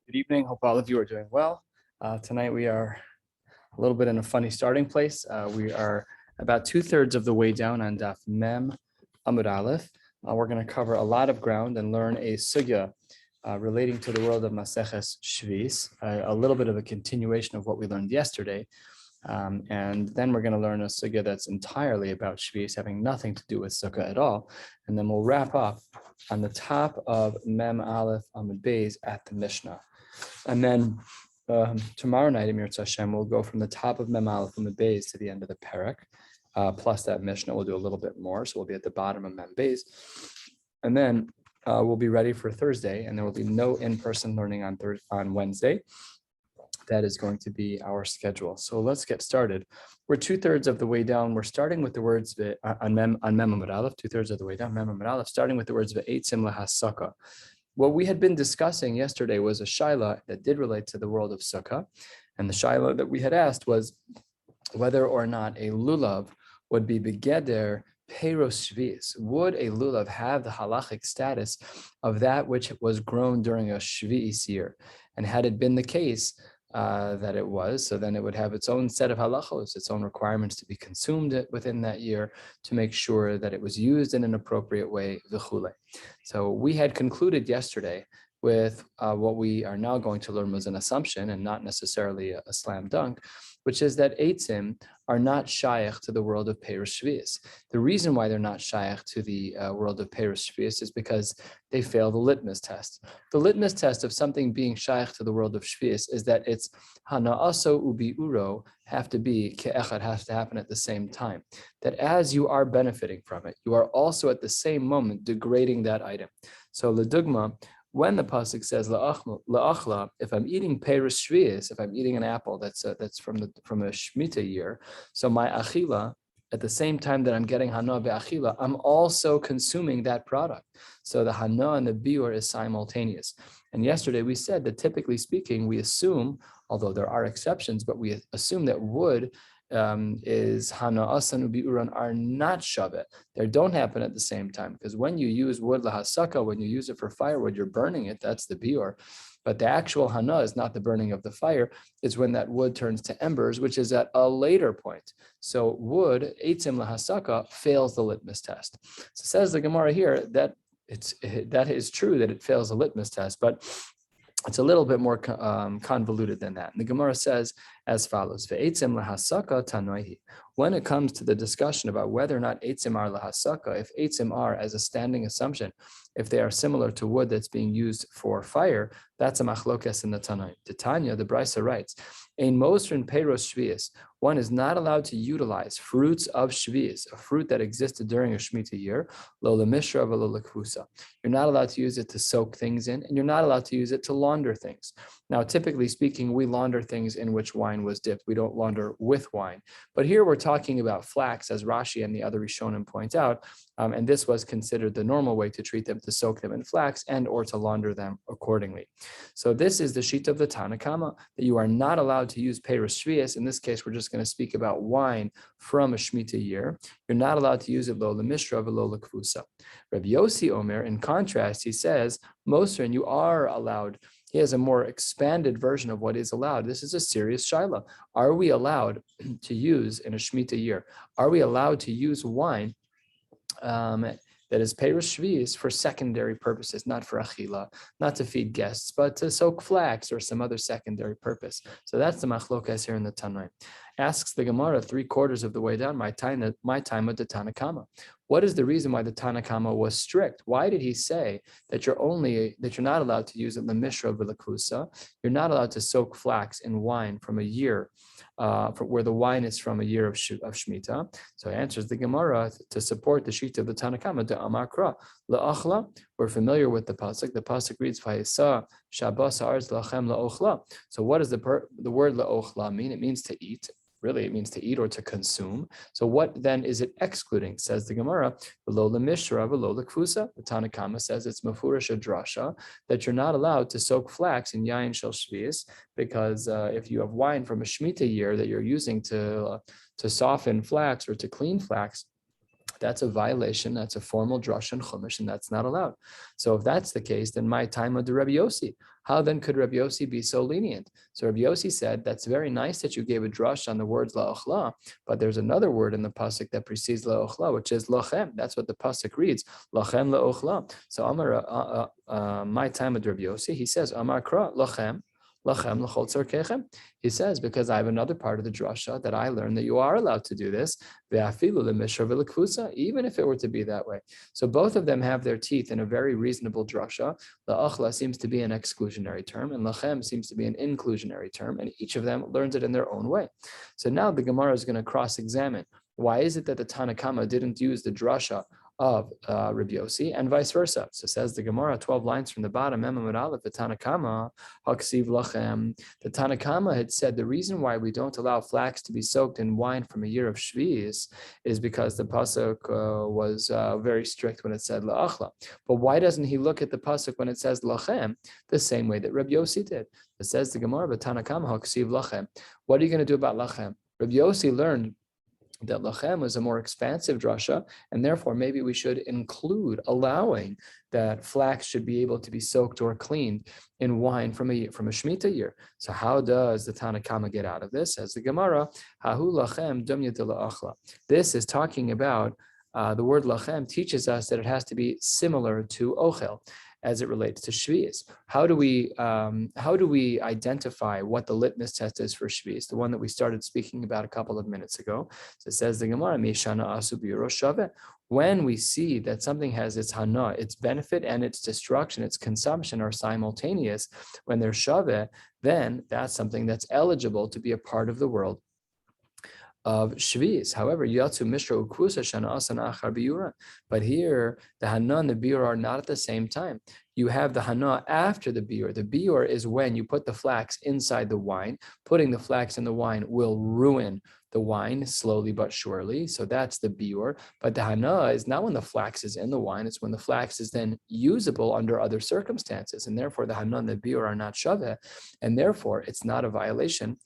Good evening. Hope all of you are doing well. Tonight we are a little bit in a funny starting place. We are about 2/3 of the way down on Daf Mem Amud Aleph. We're going to cover a lot of ground and learn a Succah relating to the world of Maseches Shvis, a little bit of a continuation of what we learned yesterday. And then we're going to learn a Succah that's entirely about Shvis, having nothing to do with Succah at all. And then we'll wrap up on the top of Mem Aleph Amud Beis at the Mishnah. And then tomorrow night, Amir Hashem, we'll go from the top of Mem Aleph Amud Beis to the end of the Perek, plus that Mishnah. We'll do a little bit more, so we'll be at the bottom of Mem Beis. And then we'll be ready for Thursday, and there will be no in-person learning on Wednesday. That is going to be our schedule. So let's get started. We're 2/3 of the way down. We're starting with the words on Mem Amud Aleph, 2/3 of the way down, Mem Amud Aleph, starting with the words Ve'etzim lahasaka. What we had been discussing yesterday was a shaila that did relate to the world of Succah. And the shaila that we had asked was whether or not a lulav would be begeder peiros shvi'is. Would a lulav have the halachic status of that which was grown during a shvi'is year? And had it been the case that it was, so then it would have its own set of halachos, its own requirements to be consumed within that year to make sure that it was used in an appropriate way, v'chule. So we had concluded yesterday with what we are now going to learn was an assumption and not necessarily a slam dunk, which is that eitzim are not shaykh to the world of Peiros Shvi'is. The reason why they're not shaykh to the world of Peiros Shvi'is is because they fail the litmus test. The litmus test of something being shaykh to the world of Shvi'is is that its hana'aso ubi uro have to be ke'echad, has to happen at the same time. That as you are benefiting from it, you are also at the same moment degrading that item. So l'dugma, when the pasuk says la'achla, if I'm eating peiros shvi'is, if I'm eating an apple that's from a shemitah year, so my achila, at the same time that I'm getting hana be'achila, I'm also consuming that product. So the hana and the biur is simultaneous. And yesterday we said that typically speaking, we assume, although there are exceptions, but we assume that wood is hana asan ubiuran are not shavet. They don't happen at the same time, because when you use wood lahasaka, when you use it for firewood, you're burning it. That's the biur. But the actual hana is not the burning of the fire. It's when that wood turns to embers, which is at a later point. So wood, eitzim lahasaka, fails the litmus test. So says the Gemara here that that is true that it fails the litmus test, but it's a little bit more convoluted than that. And the Gemara says as follows: "Ve'etzim lahasaka tanoihi." When it comes to the discussion about whether or not eitzim are lahasaka, if eitzim are, as a standing assumption, if they are similar to wood that's being used for fire, that's a machlokes in the Tanai. The Tanya, the Brisa writes, "Ein mosrin peiros shvi'is." One is not allowed to utilize fruits of shvi'is, a fruit that existed during a shemitah year, lo lemishra v'lo lekvusa. You're not allowed to use it to soak things in, and you're not allowed to use it to launder things. Now, typically speaking, we launder things in which wine was dipped. We don't launder with wine. But here we're talking about flax, as Rashi and the other Rishonim point out, and this was considered the normal way to treat them, to soak them in flax and or to launder them accordingly. So this is the sheet of the Tanna Kama, that you are not allowed to use peiros shvi'is. In this case, we're just going to speak about wine from a shemitah year. You're not allowed to use it lo lemishra v'lo lekvusa. Rabbi Yossi Omer, in contrast, he says, Mosrin, you are allowed. He has a more expanded version of what is allowed. This is a serious shaila. Are we allowed to use in a shemitah year? Are we allowed to use wine that is peiros shvi'is for secondary purposes, not for achila, not to feed guests, but to soak flax or some other secondary purpose? So that's the machlokas here in the Tanai. Asks the Gemara 3/4 of the way down, my time of the Tanna Kama. What is the reason why the Tanna Kama was strict? Why did he say that you're not allowed to use it lemishra v'lekusa? You're not allowed to soak flax in wine from a year, where the wine is from a year of Shemitah. So he answers the Gemara to support the sheet of the Tanna Kama, de Amakra, la'achla. We're familiar with the pasuk. The pasuk reads, Vayisa Shabbos ha'aretz lachem la'ochla. So what does the word la'ochla mean? It means to eat. Really, it means to eat or to consume. So what then is it excluding? Says the Gemara, v'lo lemishra v'lo lekfusa. The Tanna Kama says it's mafurish drasha, that you're not allowed to soak flax in yain shel shvi'is, because if you have wine from a shemitah year that you're using to soften flax or to clean flax, that's a violation. That's a formal drush and chumash, and that's not allowed. So if that's the case, then my time of the Rabbi Yossi. How then could Rabbi Yossi be so lenient? So Rabbi Yossi said, that's very nice that you gave a drush on the words la'ochla, but there's another word in the pasuk that precedes la'ochla, which is lachem. That's what the pasuk reads, lachem la'ochla. So Amar, my time with Rabbi Yossi, he says, Amar kra lachem. Lachem l'chol tzorkechem. He says, because I have another part of the drasha that I learned that you are allowed to do this, even if it were to be that way. So both of them have their teeth in a very reasonable drasha. La'achla seems to be an exclusionary term, and lachem seems to be an inclusionary term, and each of them learns it in their own way. So now the Gemara is going to cross-examine. Why is it that the Tanna Kama didn't use the drasha of Rabbi Yossi, and vice versa? So says the Gemara, 12 lines from the bottom, the Tanna Kama, Haksiv Lachem. The Tanna Kama had said the reason why we don't allow flax to be soaked in wine from a year of Shvi'is is because the pasuk was very strict when it said La'achla. But why doesn't he look at the pasuk when it says Lachem the same way that Rabbi Yossi did? It says the Gemara, the Tanna Kama, Haksiv Lachem. What are you going to do about Lachem? Rabbi Yossi learned that lachem is a more expansive drasha, and therefore maybe we should include allowing that flax should be able to be soaked or cleaned in wine from a Shemitah year. So how does the Tanna Kama get out of this? As the Gemara, hahu lachem dumya de la'achla. This is talking about the word lachem teaches us that it has to be similar to ochel as it relates to Shvi'is. How do we identify what the litmus test is for Shvi'is, the one that we started speaking about a couple of minutes ago? So it says the Gemara, Mishana asu b'yuro shaveh. When we see that something has its hana, its benefit and its destruction, its consumption are simultaneous, when they're shaveh, then that's something that's eligible to be a part of the world of Shvi'is. However, Yatsu Mishra Ukusa Shana Asana Achar Biura. But here, the Hana and the Biur are not at the same time. You have the Hana after the Biur. The Biur is when you put the flax inside the wine. Putting the flax in the wine will ruin the wine slowly but surely. So that's the Biur. But the Hana is not when the flax is in the wine. It's when the flax is then usable under other circumstances. And therefore, the Hana and the Biur are not Shaveh. And therefore, it's not a violation.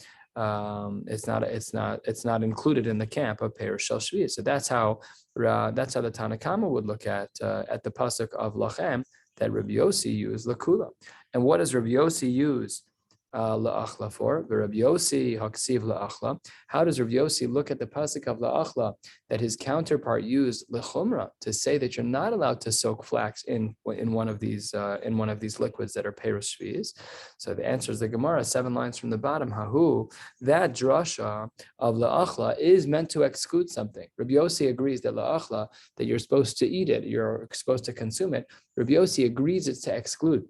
It's not included in the camp of Perush Shel Shvi'is. So that's how the Tanna Kama would look at the pasuk of Lachem that Rabbi Yossi used Lakula. And what does Rabbi Yossi use La'achla for? The Rabbi Yossi Haksiv La'achla. How does Rabbi Yossi look at the pasuk of La'achla that his counterpart used L'chumra to say that you're not allowed to soak flax in one of these liquids that are Perush Shvi'is? So the answer is the Gemara, 7 lines from the bottom. Hahu, that drasha of La'achla is meant to exclude something. Rabbi Yossi agrees that La'achla, that you're supposed to eat it, you're supposed to consume it. Rabbi Yossi agrees it's to exclude,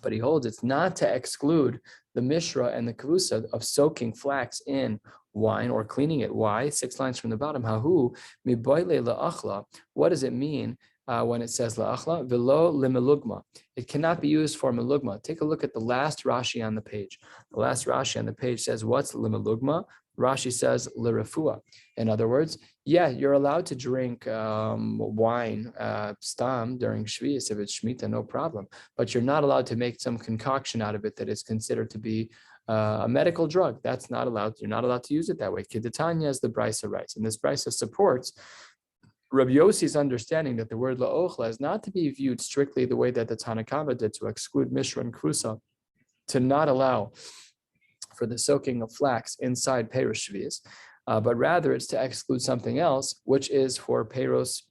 but he holds it's not to exclude the mishra and the kavusa of soaking flax in wine or cleaning it. Why? 6 lines from the bottom. Hahu miboile la'achla. What does it mean when it says la'achla? Velo limelugma. It cannot be used for melugma. Take a look at the last Rashi on the page. The last Rashi on the page says, what's limelugma? Rashi says l'refua. In other words, yeah, you're allowed to drink wine stam during Shvi'is if it's Shemitah, no problem. But you're not allowed to make some concoction out of it that is considered to be a medical drug. That's not allowed. You're not allowed to use it that way. Kidatanya, as the Brisa writes, and this Brisa supports Rabbi Yossi's understanding that the word la'ochla is not to be viewed strictly the way that the Tanna Kama did, to exclude mishra and krusa, to not allow for the soaking of flax inside Perush Shvi'is, but rather it's to exclude something else, which is for Peros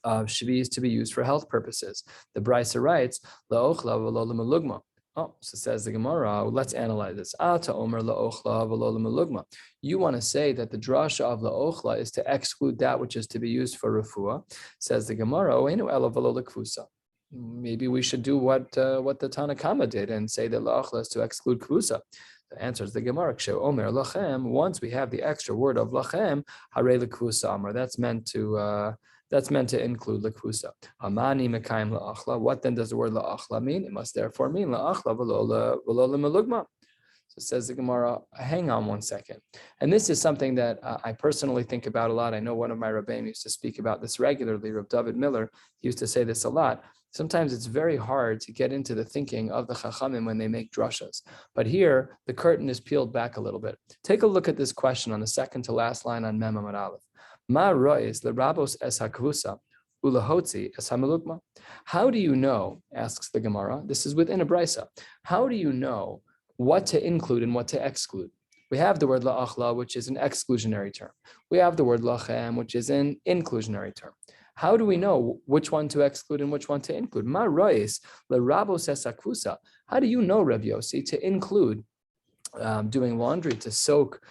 Shvi'is to be used for health purposes. The Brisa writes, la'ochla v'lo l'melugma. Oh, so says the Gemara, let's analyze this. Ata omer la'ochla v'lo l'melugma. You want to say that the drasha of la'ochla is to exclude that which is to be used for refuah. Says the Gemara, oenu ela v'lo l'kvusa. Maybe we should do what the Tanna Kama did and say that la'ochla is to exclude kvusa. The answer is the Gemara. Omer lachem. Once we have the extra word of lachem, hare l'kvusa amar. That's meant to include l'kvusa. Amani mekayim la'achla. What then does the word la'achla mean? It must therefore mean la'achla v'lo l'melugma. So it says the Gemara, hang on one second. And this is something that I personally think about a lot. I know one of my Rabbeim used to speak about this regularly. Rav David Miller, he used to say this a lot. Sometimes it's very hard to get into the thinking of the Chachamim when they make drashas. But here, the curtain is peeled back a little bit. Take a look at this question on the second to last line on Mem Amud Aleph. Ma rois lerabos es hakvusa ulahotzi es hamelugma. How do you know, asks the Gemara, this is within a brisa, how do you know what to include and what to exclude? We have the word la'achla, which is an exclusionary term. We have the word lachem, which is an inclusionary term. How do we know which one to exclude and which one to include? Ma rois lerabos es hakvusa. How do you know, Rabbi Yossi, to include doing laundry, to soak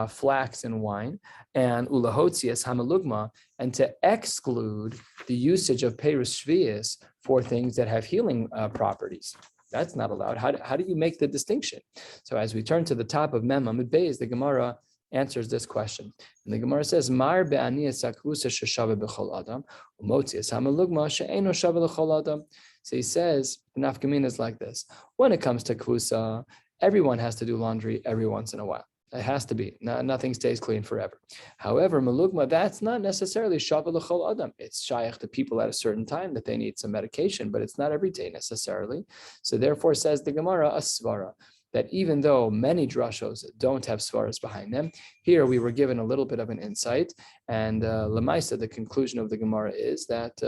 flax and wine, and ulahotzias hamalugma, and to exclude the usage of peris shvius for things that have healing properties? That's not allowed. How do you make the distinction? So as we turn to the top of Mem Amud Beis, the Gemara answers this question. And the Gemara says, Mar be'aniyas sakvusa sheshava b'chol adam, umotzias hamalugma she'eno shava l'chol adam. So he says, the nafkamina is like this. When it comes to kvusa, everyone has to do laundry every once in a while. It has to be. Nothing stays clean forever. However, malugma, that's not necessarily shava l'chol adam. It's shaykh to people at a certain time that they need some medication, but it's not every day necessarily. So therefore, says the Gemara, a svara, that even though many drashos don't have svaras behind them, here we were given a little bit of an insight. And lemaisa, the conclusion of the Gemara is that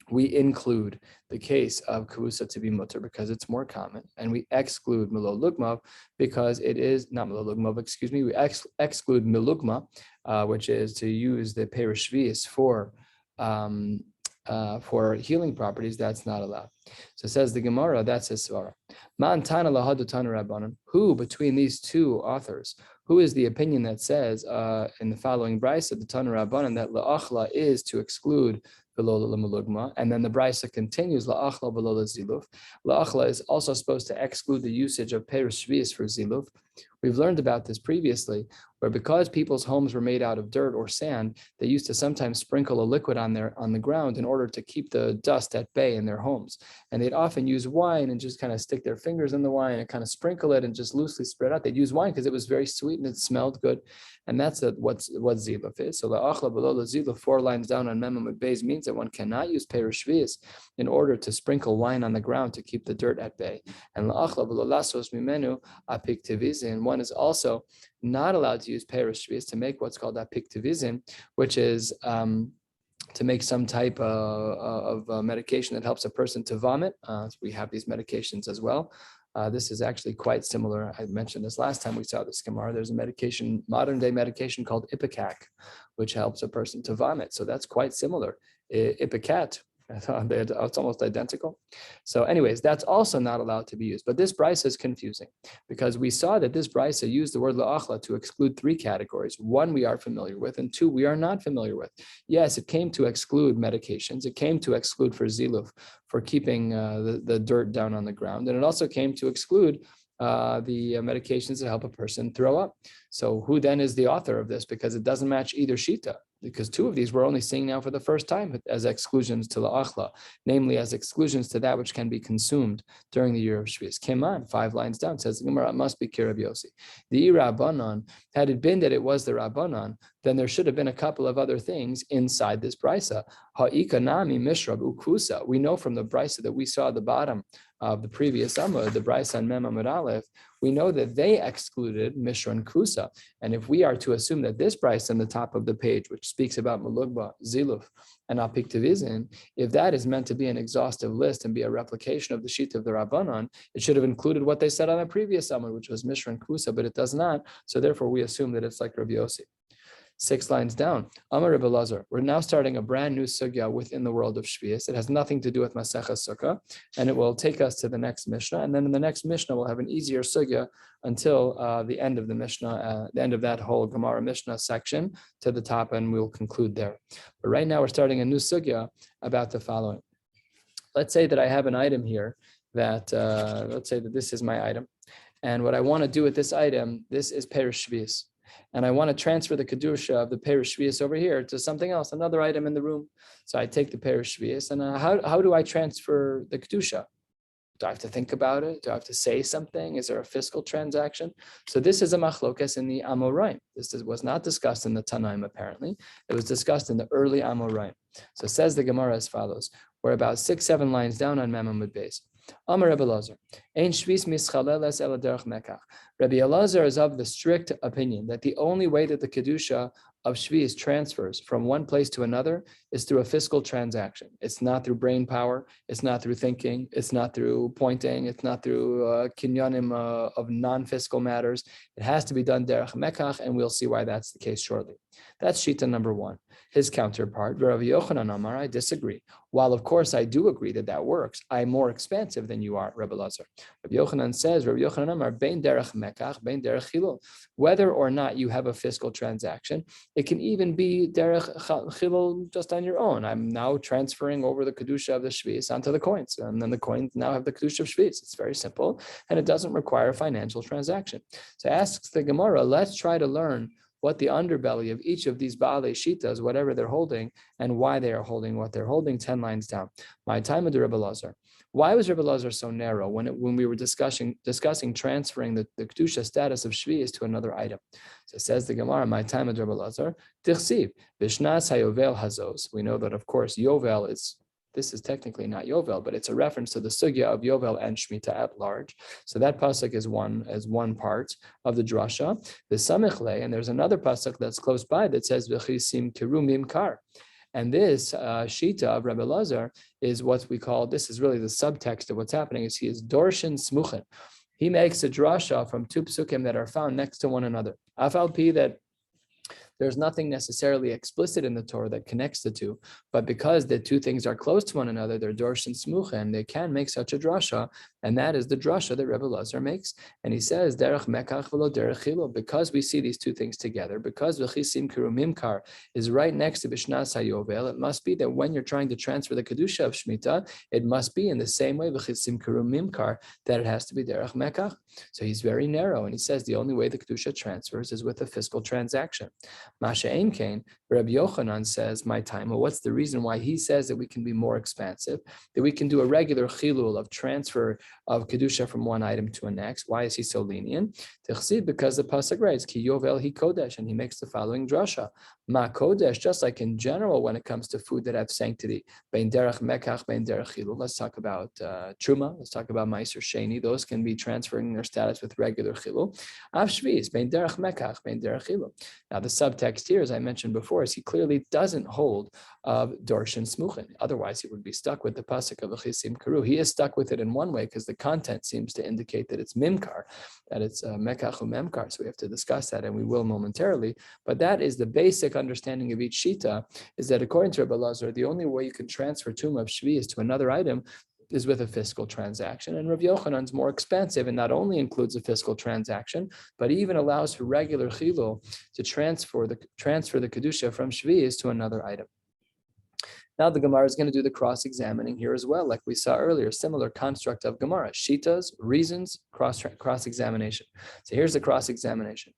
we include the case of kavusa to be mutter because it's more common, and we exclude milo lugma because it is not milo lugma, excuse me. We exclude milugma, which is to use the perish shvius for healing properties. That's not allowed. So says the Gemara, that's his svara. Man tana lahadu tana rabbanan. Who between these two authors? Who is the opinion that says in the following brisa, the tana rabbanan, that la'achla is to exclude and then the brisa continues, la'achla below ziluf. La'achla is also supposed to exclude the usage of peris shvius for ziluf. We've learned about this previously, where because people's homes were made out of dirt or sand, they used to sometimes sprinkle a liquid on the ground in order to keep the dust at bay in their homes. And they'd often use wine and just kind of stick their fingers in the wine and kind of sprinkle it and just loosely spread out. They'd use wine because it was very sweet and it smelled good. And that's what ziluf is. So la'achla below ziluf, 4 lines down on Mem Amud Beis, means that one cannot use peris shvius in order to sprinkle wine on the ground to keep the dirt at bay. And la'achla below lasos mimenu apiktivizin, one is also not allowed to use peris shvius to make what's called apiktivizin, which is to make some type of medication that helps a person to vomit. So we have these medications as well. This is actually quite similar. I mentioned this last time we saw this Gemara. There's a medication, modern day medication called Ipecac, which helps a person to vomit. So that's quite similar. Ipecac, it's almost identical. So anyways, that's also not allowed to be used. But this brisa is confusing because we saw that this brisa used the word la'achla to exclude 3 categories. 1 we are familiar with, and 2 we are not familiar with. Yes, it came to exclude medications. It came to exclude for ziluf, for keeping the dirt down on the ground. And it also came to exclude the medications that help a person throw up. So who then is the author of this? Because it doesn't match either shita. Because 2 of these we're only seeing now for the first time as exclusions to la'achla, namely as exclusions to that which can be consumed during the year of Shvius. Keman, 5 lines down, says the Gemara, it must be Rabbi Yossi. The Rabbanon, had it been that it was the Rabbanon, then there should have been a couple of other things inside this brisa. Ha'ika nami mishrab ukusa. We know from the brisa that we saw at the bottom of the previous Amud, the brisa on Mem Amud Aleph, we know that they excluded Mishra and Kusa. And if we are to assume that this brisa on the top of the page, which speaks about Malugba, Ziluf, and Apiktivizin, if that is meant to be an exhaustive list and be a replication of the sheet of the Rabbanon, it should have included what they said on the previous Amud, which was Mishra and Kusa, but it does not. So therefore we assume that it's like Rabbi Yossi. 6 lines down, Amar Rebbe Lazar. We're now starting a brand new sugya within the world of Shvius. It has nothing to do with Maseches Succah, and it will take us to the next Mishnah. And then in the next Mishnah, we'll have an easier sugya until the end of the Mishnah, the end of that whole Gemara Mishnah section to the top, and we'll conclude there. But right now, we're starting a new sugya about the following. Let's say that I have an item here that, let's say that this is my item. And what I want to do with this item, this is Perish Shvius. And I want to transfer the kedusha of the perish shvius over here to something else, another item in the room. So I take the perish shvius, and how do I transfer the kedusha? Do I have to think about it? Do I have to say something? Is there a fiscal transaction? So this is a machlokas in the Amoraim. This was not discussed in the Tanaim, apparently. It was discussed in the early Amoraim. So says the Gemara as follows. We're about 6-7 lines down on Mem Amud Beis. Amar Rebbe Lazar, Ein shvis mischaleles ela derech mekach. Rabbi Elazar is of the strict opinion that the only way that the kedusha of Shvius transfers from one place to another is through a fiscal transaction. It's not through brain power. It's not through thinking. It's not through pointing. It's not through kinyanim of non-fiscal matters. It has to be done derech mekach, and we'll see why that's the case shortly. That's shita number one. His counterpart, Rabbi Yochanan Amar, I disagree. While of course I do agree that that works, I'm more expansive than you are, Rabbi Lazar. Rabbi Yochanan says, Rabbi Yochanan Amar, bein derech mekach, bein derech chilul. Whether or not you have a fiscal transaction, it can even be derech chilul just on your own. I'm now transferring over the kedusha of the shvius onto the coins, and then the coins now have the kedusha of shvius. It's very simple, and it doesn't require a financial transaction. So asks the Gemara, let's try to learn what the underbelly of each of these Baalei Shitas, whatever they're holding, and why they are holding what they're holding, 10 lines down. My time of the Rebbe Lazar. Why was Rebbe Lazar so narrow when we were discussing transferring the Kedusha status of Shvius to another item? So it says the Gemara, my time of the Rebbe Lazar, Tichsiv, Bishnas HaYovel Hazos. We know that, of course, Yovel this is technically not Yovel, but it's a reference to the sugya of Yovel and Shemitah at large. So that pasuk is one part of the drasha. The Samichle, and there's another pasuk that's close by that says V'chisim Kiru Mimkar. And this shita of Rebbe Lazar is what we call, this is really the subtext of what's happening, is he is Dorshin Smuchen. He makes a drasha from two psukim that are found next to one another. Afal pi that there's nothing necessarily explicit in the Torah that connects the two, but because the two things are close to one another, they're dorsh and smucha, and they can make such a drasha, and that is the drasha that Rebbe Lazar makes. And he says, derech mekach v'lo derech chilul, because we see these two things together, because v'chisim kiru mimkar is right next to bishnas hayovel, it must be that when you're trying to transfer the kedusha of Shemitah, it must be in the same way v'chisim kiru mimkar that it has to be derech mekach. So he's very narrow, and he says the only way the kedusha transfers is with a fiscal transaction. Masha Ein Kain, Rabbi Yochanan says, my time. Well, what's the reason why he says that we can be more expansive, that we can do a regular chilul of transfer of kedusha from one item to a next? Why is he so lenient? Because the pasuk writes, Ki Yovel Hi Kodesh, and he makes the following drasha. Ma Kodesh, just like in general when it comes to food that have sanctity, Bein Derech Mekach, Bein Derech Chilul. Let's talk about Truma, let's talk about Meiser Sheni. Those can be transferring their status with regular chilul. Av Shviz, Bein Derech Mekach, Bein Derech Chilul. Now the subtext here, as I mentioned before, is he clearly doesn't hold of Dorshin Smuchin. Otherwise, he would be stuck with the pasuk of V'chisim Karu. He is stuck with it in one way because the content seems to indicate that it's Mimkar, that it's Mekach Memkar. So we have to discuss that, and we will momentarily. But that is the basic understanding of each shita, is that according to Rebbe Lazar, the only way you can transfer Tumah of Shvius to another item is with a fiscal transaction. And Rav Yochanan's more expansive and not only includes a fiscal transaction, but even allows for regular chilul to transfer the kedusha from Shvius to another item. Now the Gemara is going to do the cross-examining here as well, like we saw earlier, similar construct of Gemara, shitas, reasons, cross-examination. So here's the cross-examination.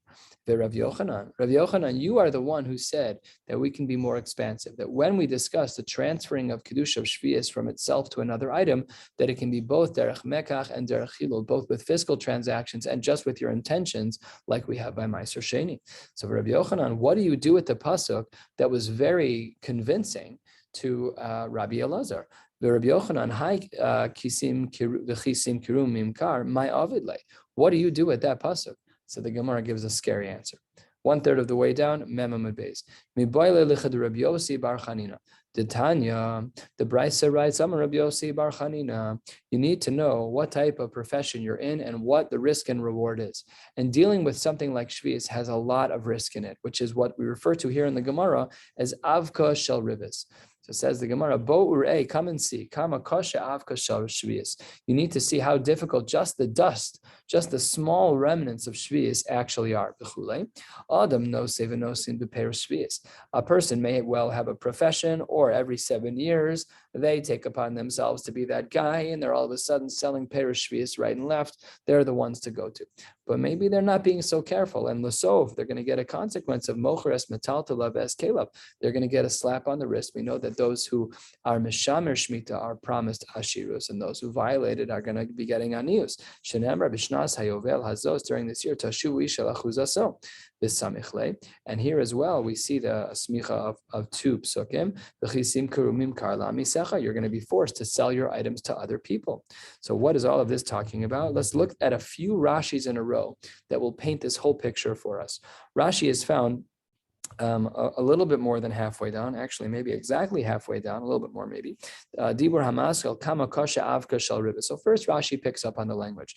Rav Yochanan, you are the one who said that we can be more expansive, that when we discuss the transferring of kedusha of shvius from itself to another item, that it can be both derech mekach and derech chilul, both with fiscal transactions and just with your intentions, like we have by Meiser Sheni. So Rav Yochanan, what do you do with the pasuk that was very convincing to Rabbi Elazar? Rabbi Yochanan, hi kisim v'chisim kirum mimkar, my avidle. What do you do with that pasuk? So the Gemara gives a scary answer. 1/3 of the way down, Mem Amud Beis. Miboile lichad Rabbi Yossi bar Chanina. The Tanya, the Brisa writes, Amar Rabbi Yossi bar Chanina. You need to know what type of profession you're in and what the risk and reward is. And dealing with something like Shvius has a lot of risk in it, which is what we refer to here in the Gemara as Avka Shel Ribis. So says the Gemara, Bo Urei, come and see. Kama Kasha Avka Shel Shvius. You need to see how difficult just the dust, just the small remnants of Shvius actually are. Adam no sevenosin beper Shvius. A person may well have a profession, or every 7 years they take upon themselves to be that guy, and they're all of a sudden selling perish shvius right and left. They're the ones to go to. But maybe they're not being so careful, and l'sov, they're going to get a consequence of mocheres metaltalav es kelab. They're going to get a slap on the wrist. We know that those who are mishamer shmita are promised ashirus, and those who violated are going to be getting anius. Shenemra b'shnas hayovel hazos, during this year tashu ishel achuzaso. And here as well, we see the smicha of two psukim. You're going to be forced to sell your items to other people. So what is all of this talking about? Let's look at a few Rashis in a row that will paint this whole picture for us. Rashi is found a little bit more than halfway down, actually, maybe exactly halfway down, a little bit more, maybe. Dibur Hamaskel Kama Kasha Avka Shal Ribba. So first, Rashi picks up on the language.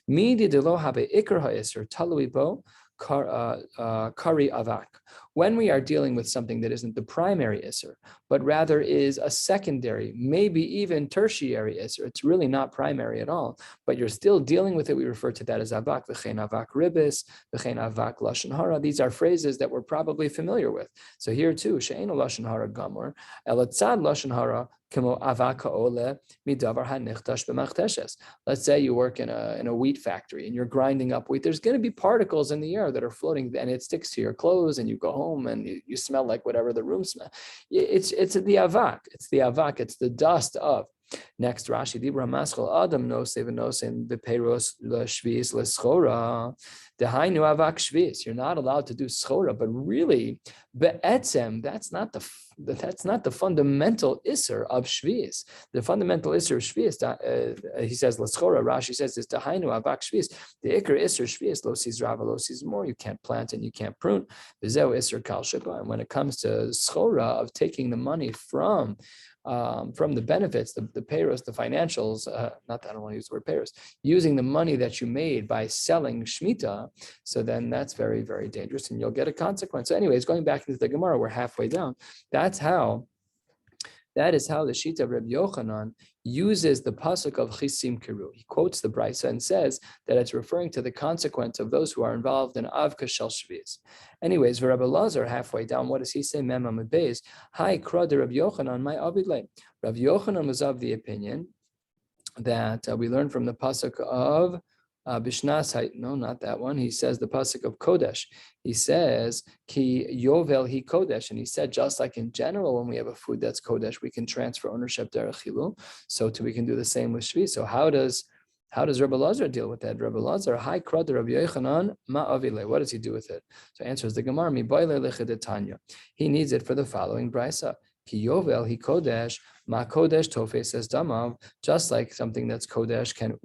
Midi de lo habe ikr ha'isr talui bo kari avak. When we are dealing with something that isn't the primary isser, but rather is a secondary, maybe even tertiary isser, it's really not primary at all, but you're still dealing with it. We refer to that as avak, v'chein avak ribis, v'chein avak lashon hara. These are phrases that we're probably familiar with. So here too, she'enu lashon hara gamor, elatzad lashon hara kemo avak ha'ole midavar hanichtash b'machteshes. Let's say you work in a wheat factory and you're grinding up wheat. There's going to be particles in the air that are floating, and it sticks to your clothes, and you go home and you smell like whatever the room smells. It's the avak. It's the avak. It's the dust of. Next, Rashi, Dibra Maschal Adam no sevenosin beperos l'shvis l'schora. Dehainu avak shvis. You're not allowed to do schora, but really, be'etzem, that's not the fundamental isser of shvis. The fundamental isser of shvis, he says l'schora. Rashi says is dehainu avak shvis. The ikar isser shvis lo sees rava lo sees more. You can't plant and you can't prune. V'zeu isser kal sheba. And when it comes to schora of taking the money from the benefits, the payros, the financials, not that I don't want to use the word payros, using the money that you made by selling Shemitah, so then that's very, very dangerous and you'll get a consequence. So anyways, going back into the Gemara, we're halfway down. That is how the Shita of Rabbi Yochanan uses the pasuk of Chisim Kiru. He quotes the Brisa and says that it's referring to the consequence of those who are involved in Avka Shel Shviz. Anyways, Rabbi Lazar, halfway down, what does he say? Mem Amud Beis, Hi Krad Rabbi Yochanan, my Abidle. Rabbi Yochanan was of the opinion that we learn from the pasuk of Bishnas, no, not that one. He says the pasuk of Kodesh. He says Ki Yovel Hi Kodesh, and he said just like in general, when we have a food that's Kodesh, we can transfer ownership derech Chilul. So too, we can do the same with Shvi. So how does Rabbi Lazar deal with that? Rabbi Lazar, Hi Krad Rabbi Yochanan Ma Avile. What does he do with it? So answers the Gemara, Mi Boile Lechedetanya. He needs it for the following brisa. Ki Yovel Hi Kodesh. Ma Kodesh Tofes es Damav, just like something that's Kodesh can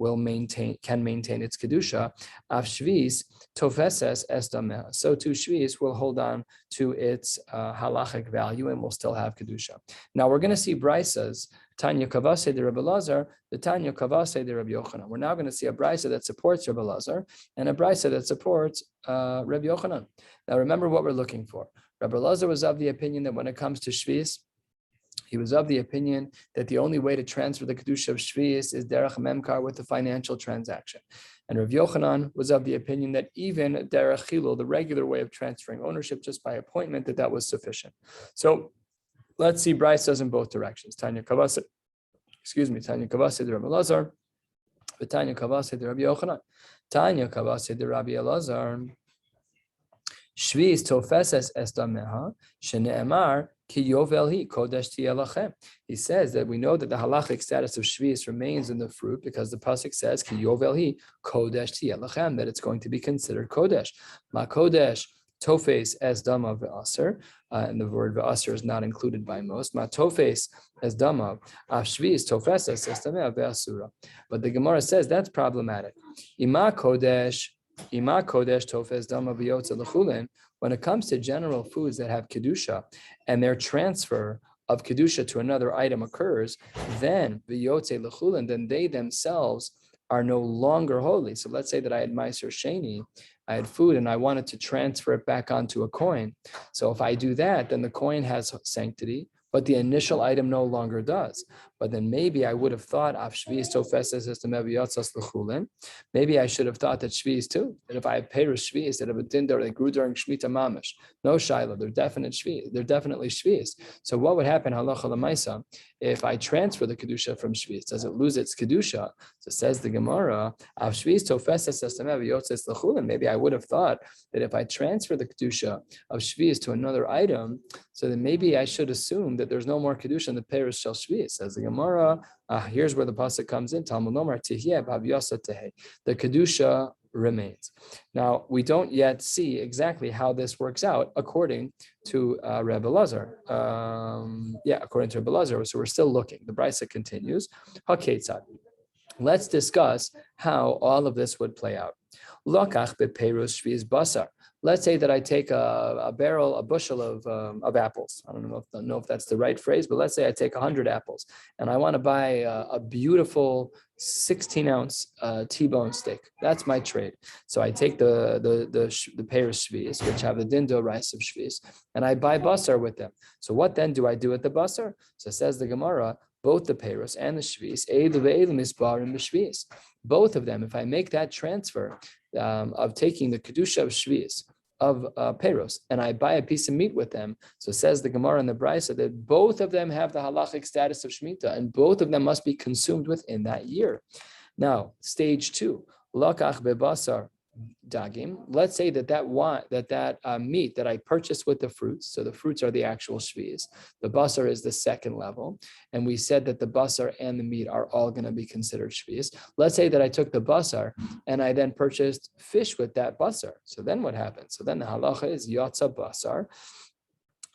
maintain its Kedusha, Av Shvis Tofeses es Dameh. So too Shvis will hold on to its halachic value and will still have Kedusha. Now we're going to see Brisas, Tanya Kavase de Rabbi Lazar, the Tanya Kavase de Rabbi Yochanan. We're now going to see a Brisa that supports Rabbi Lazar and a Brisa that supports Rabbi Yochanan. Now remember what we're looking for. Rabbi Lazar was of the opinion that when it comes to Shvis, he was of the opinion that the only way to transfer the Kedusha of Shvius is derech memkar with the financial transaction. And Rav Yochanan was of the opinion that even derech chilul, the regular way of transferring ownership just by appointment, that was sufficient. So let's see Brisas in both directions. Tanya Kavase de Rabbi Lazar, Tanya Kavase de Rabbi Yochanan. Tanya Kavase de Rabbi Elazar. Shvius tofeses es dameha, shene'emar ki yovel hi kodesh tiyelachem. He says that we know that the halachic status of shvius remains in the fruit because the pasuk says ki yovel hi kodesh tiyelachem, that it's going to be considered kodesh. Ma kodesh tofes es dama ve'aser, and the word ve'aser is not included by most. Ma tofes es dama af shvius tofeses es dameha ve'asura. But the Gemara says that's problematic. Ima kodesh tofes dama v'yotze l'chulin. When it comes to general foods that have kedusha and their transfer of kedusha to another item occurs, then v'yotze l'chulin, then they themselves are no longer holy. So let's say that I had Meiser Sheni, I had food and I wanted to transfer it back onto a coin. So if I do that, then the coin has sanctity, but the initial item no longer does. But then maybe I would have thought of Shvi's Tofeses as the Meviyotzas L'chulin. Maybe I should have thought that Shvi's too, that if I have Perus Shvi's that have a dindar, they grew during Shemitah Mamish. No Shaila, they're definite Shvi's. They're definitely Shvi's. So what would happen, Halacha L'maisa, if I transfer the Kedusha from Shvi's? Does it lose its Kedusha? So says the Gemara, of Shvi's Tofeses as the Meviyotzas L'chulin. Maybe I would have thought that if I transfer the Kedusha of Shvi's to another item, so then maybe I should assume that there's no more Kedusha in the Perus Shel Shvi's. Says the Gemara, here's where the pasuk comes in. Talmud Nomar Tihye B'Haviyasa Tehei. The kedusha remains. Now we don't yet see exactly how this works out according to Rabbi Lazar. According to Rabbi Lazar. So we're still looking. The Brisa continues. Haketzad. Let's discuss how all of this would play out. Lokach beperus shviz basar. Let's say that I take a bushel of apples. I don't know if that's the right phrase, but let's say I take 100 apples and I want to buy a beautiful 16-ounce T-bone steak. That's my trade. So I take the peiros shvius, which have the dindo rice of shvius, and I buy basar with them. So what then do I do with the basar? So says the Gemara, both the peiros and the shvius, eilu ve'eilu misbarim b'shvius. Both of them, if I make that transfer of taking the kedusha of shvius of peiros, and I buy a piece of meat with them. So says the Gemara and the Brisa that both of them have the halachic status of Shemitah, and both of them must be consumed within that year. Now, stage 2, lakach bebasar dagim. Let's say that meat that I purchased with the fruits, so the fruits are the actual shvius, the basar is the second level, and we said that the basar and the meat are all going to be considered shvius. Let's say that I took the basar and I then purchased fish with that basar. So then what happens? So then the halacha is yatsa basar.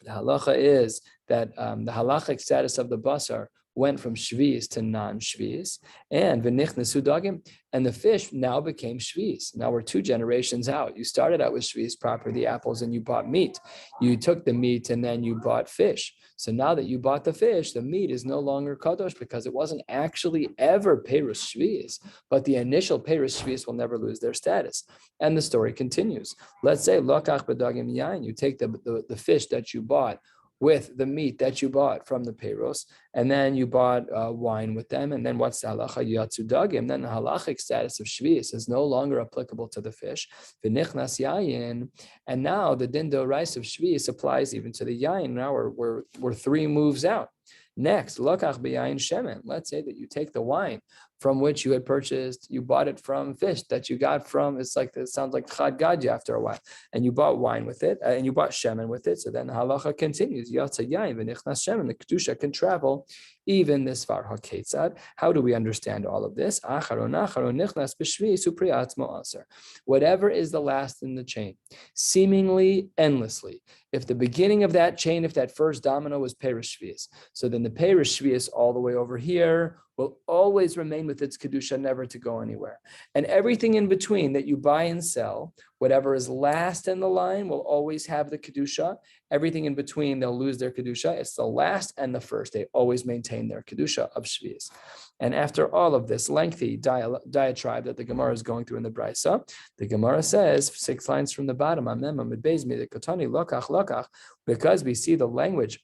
The halacha is that the halachic status of the basar went from shvius to non-shvius, and v'nichnesu dagim, and the fish now became shvius. Now we're 2 generations out. You started out with shvius proper, the apples, and you bought meat. You took the meat and then you bought fish. So now that you bought the fish, the meat is no longer kadosh because it wasn't actually ever peiros shvius, but the initial peiros shvius will never lose their status. And the story continues. Let's say lokach b'dagim yain, you take the fish that you bought with the meat that you bought from the peiros, and then you bought wine with them, and then what's the halacha yatsu dagim? Then the halachic status of shvius is no longer applicable to the fish. V'nichnas yayin, and now the dindo rice of shvius applies even to the yayin. Now we're 3 moves out. Next, lokach b'yayin shemen. Let's say that you take the wine from which you had purchased, you bought it from fish that you got from, it sounds like chad gadya after a while, and you bought wine with it, and you bought shemen with it, so then the halacha continues, yatsa yayin v'nichnas shemen, the kedusha can travel even this far. HaKetzad, how do we understand all of this? Whatever is the last in the chain, seemingly endlessly. If the beginning of that chain, if that first domino was peiros shvius, so then the peiros shvius all the way over here will always remain with its kedusha, never to go anywhere. And everything in between that you buy and sell, whatever is last in the line will always have the kedusha. Everything in between, they'll lose their kedusha. It's the last and the first. They always maintain their kedusha of shvius. And after all of this lengthy diatribe that the Gemara is going through in the Brisa, the Gemara says, 6 lines from the bottom, because we see the language,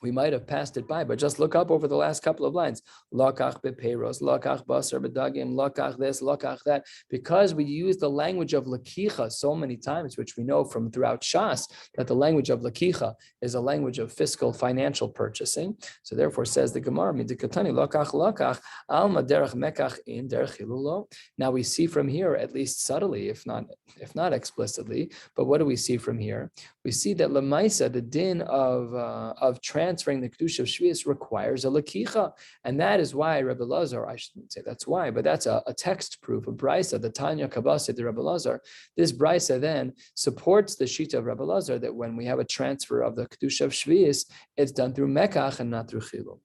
we might have passed it by, but just look up over the last couple of lines. Lokach bepeiros, lokach basar bedagim, lokach this, lokach that. Because we use the language of lakicha so many times, which we know from throughout Shas, that the language of lakicha is a language of fiscal, financial purchasing. So therefore, says the Gemara, midikatani lokach lokach alma derech mekach in derech hilulo. Now we see from here, at least subtly, if not explicitly, but what do we see from here? We see that lemaisa, the din of transferring the kedusha of shvius requires a lakicha, and that is why Rabbi Lazar, I shouldn't say that's why, but that's a text proof, a brisa, the Tanya Kabbalah, the Rabbi Lazar. This brisa then supports the shita of Rabbi Lazar that when we have a transfer of the kedusha of shvius, it's done through mekach and not through chilul.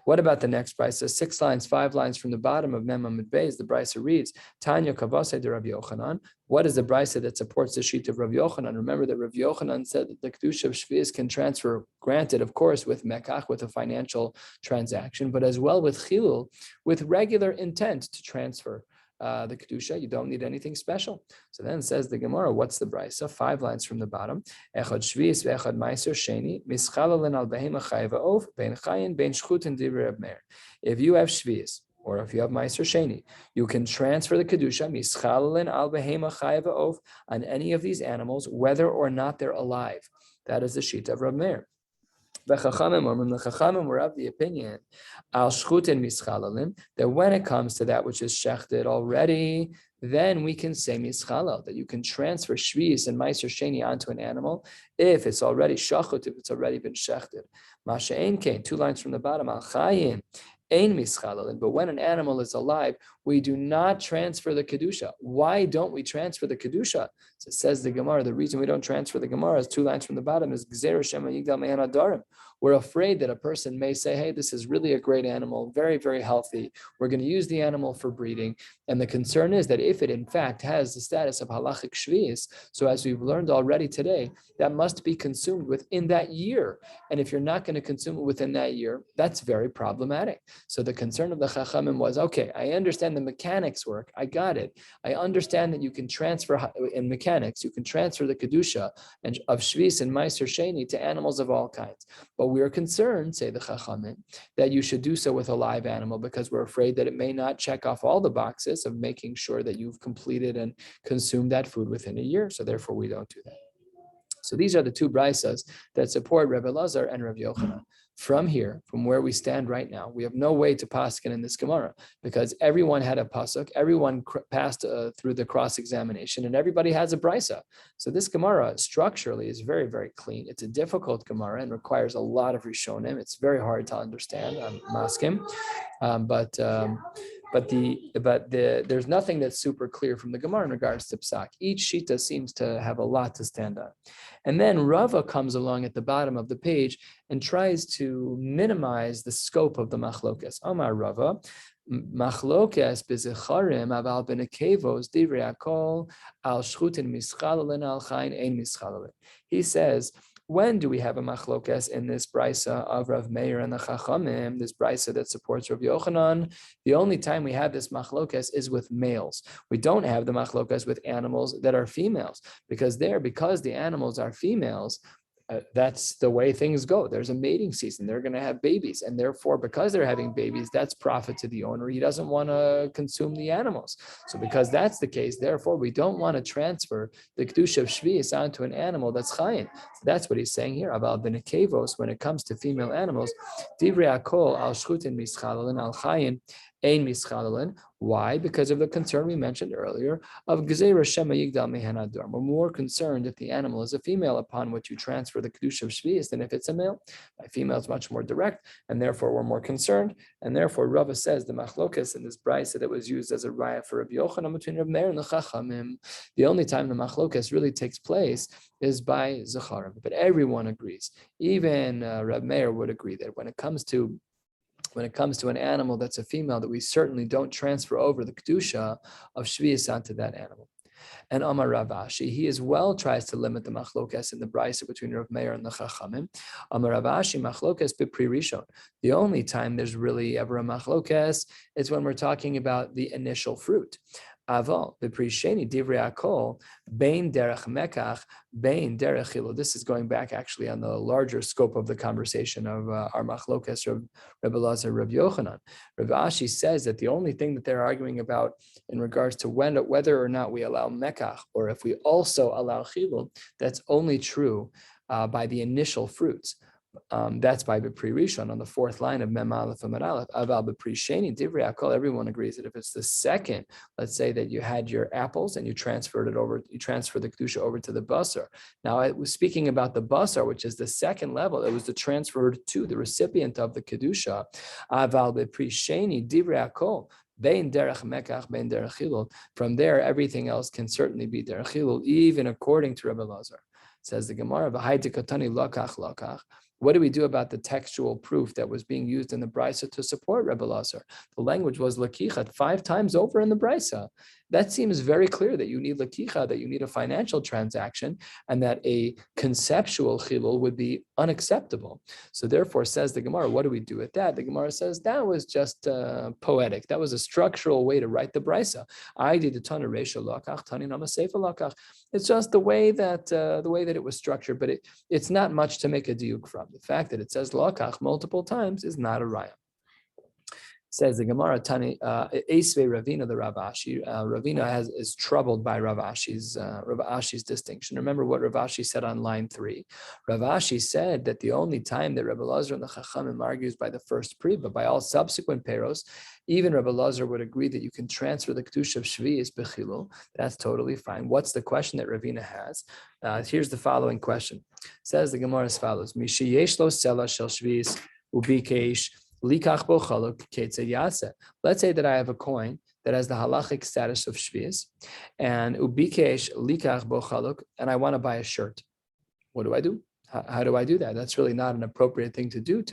What about the next brisa? 6 lines, 5 lines from the bottom of Mem Amud Beis, the brisa reads, Tanya Kavasei de Rabbi Yochanan. What is the brisa that supports the sheet of Rabbi Yochanan? Remember that Rabbi Yochanan said that the kedusha of shvius can transfer, granted, of course, with mekach, with a financial transaction, but as well with chilul, with regular intent to transfer the kedusha. You don't need anything special. So then says the Gemara, what's the brisa? 5 lines from the bottom. Echad shvius ve'echad meiser sheni mischalalen al behema chayva of ben chayin ben shchutin divrei Reb Meir. If you have shvius, or if you have meiser sheni, you can transfer the kedusha mischalalen al behema chayva of on any of these animals, whether or not they're alive. That is the sheet of Reb Meir. The Chachamim were of the opinion al shchutin mischalalim, that when it comes to that which is shechted already, then we can say mischalal, that you can transfer shvius and meiser sheni onto an animal if it's already shachut, if it's already been shechted. Masha'en kain, 2 lines from the bottom, al chayin ein mischalalim, but when an animal is alive, we do not transfer the kedusha. Why don't we transfer the kedusha? So it says the Gemara, the reason we don't transfer the Gemara is 2 lines from the bottom is Gzeir Shema Yigdal Me'an Adarim. we're afraid that a person may say, hey, this is really a great animal, very, very healthy. We're going to use the animal for breeding. And the concern is that if it in fact has the status of halachic shvius, so as we've learned already today, that must be consumed within that year. And if you're not going to consume it within that year, that's very problematic. So the concern of the Chachamim was, okay, I understand the mechanics work. I got it. I understand that you can transfer in mechanics, you can transfer the Kedusha and of Shvis and Meiser Sheni to animals of all kinds. But we are concerned, say the Chachamim, that you should do so with a live animal because we're afraid that it may not check off all the boxes of making sure that you've completed and consumed that food within a year. So therefore, we don't do that. So these are the two brisas that support Rebbe Lazar and Rabbi Yochanan. From here, from where we stand right now, we have no way to paskin in this Gemara because everyone had a pasuk, everyone passed through the cross-examination, and everybody has a brisa. So this Gemara structurally is very, very clean. It's a difficult Gemara and requires a lot of rishonim. It's very hard to understand. I'm maskim, but there's nothing that's super clear from the Gemara in regards to psak. Each shita seems to have a lot to stand on. And then Rava comes along at the bottom of the page and tries to minimize the scope of the machlokas. Amar Rava, machlokas bezecharim aval benekevos divrei hakol al shchutin mischalolin al chayin ein mischalolin. He says, when do we have a machlokas in this brisa of Rav Meir and the Chachamim, this brisa that supports Rav Yochanan? The only time we have this machlokas is with males. We don't have the machlokas with animals that are females, because the animals are females, that's the way things go. There's a mating season. They're going to have babies. And therefore, because they're having babies, that's profit to the owner. He doesn't want to consume the animals. So because that's the case, therefore, we don't want to transfer the Kedusha of Shvius onto an animal that's chayin. So that's what he's saying here about benekevos when it comes to female animals. Divrei hakol al shchutin mischalolin al chayin ein mischalolin. Why? Because of the concern we mentioned earlier of Gezeira Shema Yigdal Mehen Adar. We're more concerned if the animal is a female upon which you transfer the Kedusha of Shvius than if it's a male. By female, it's much more direct, and therefore we're more concerned. And therefore, Rava says the machlokas in this brisa that was used as a raya for Rabbi Yochanan between Rabbi Meir and the Chachamim. The only time the machlokas really takes place is by Zecharim. But everyone agrees. Even Rabbi Meir would agree that when it comes to an animal that's a female, that we certainly don't transfer over the Kedusha of Shvius onto that animal. And Amar Rav Ashi, he as well tries to limit the machlokas in the brisa between Rav Meir and the Chachamim. Amar Rav Ashi, machlokas b'pri rishon. The only time there's really ever a machlokas is when we're talking about the initial fruit. Aval b'pri sheni divrei hakol bein derech mekach bein derech chilul. This is going back actually on the larger scope of the conversation of our machlokas of Rebbe Lazar, Rabbi Yochanan. Rav Ashi says that the only thing that they're arguing about in regards to whether or not we allow mekach or if we also allow chilul, that's only true by the initial fruits. That's by B'pri Rishon on the fourth line of Mem Aleph Amar Aleph. Aval B'pri Sheni Divrei Hakol. Everyone agrees that if it's the second, let's say that you had your apples and you transfer the kedusha over to the basar. Now, I was speaking about the basar, which is the second level. It was the transfer to the recipient of the kedusha. Aval B'pri Sheni Divrei Hakol. Bein derech mekach, bein derech chilul. From there, everything else can certainly be derech chilul, even according to Rebbe Lazar. Says the Gemara, "V'hai dekatani lakach lakach." What do we do about the textual proof that was being used in the brisa to support Rebbe Lazar? The language was lakichat 5 times over in the brisa. That seems very clear that you need lakicha, that you need a financial transaction, and that a conceptual chilul would be unacceptable. So therefore, says the Gemara, what do we do with that? The Gemara says that was just poetic. That was a structural way to write the brisa. I did the tana reisha lakach, tani nama seifa lakach. It's just the way that it was structured, but it's not much to make a diuk from. The fact that it says lakach multiple times is not a raya. Says the Gemara, Tani Esvei Ravina, the Rav Ashi. Ravina is troubled by Rav Ashi's distinction. Remember what Rav Ashi said on line 3. Rav Ashi said that the only time that Rebbe Lazar and the Chachamim argues by the first pri, but by all subsequent peros, even Rebbe Lazar would agree that you can transfer the Kedusha of Shvius b'chilul. That's totally fine. What's the question that Ravina has? Here's the following question. Says the Gemara as follows: Mishi yesh lo sela shel Shvius ubikesh. Let's say that I have a coin that has the halachic status of shvius, and ubikesh likach bo chaluk, and I want to buy a shirt. What do? How do I do that? That's really not an appropriate thing to do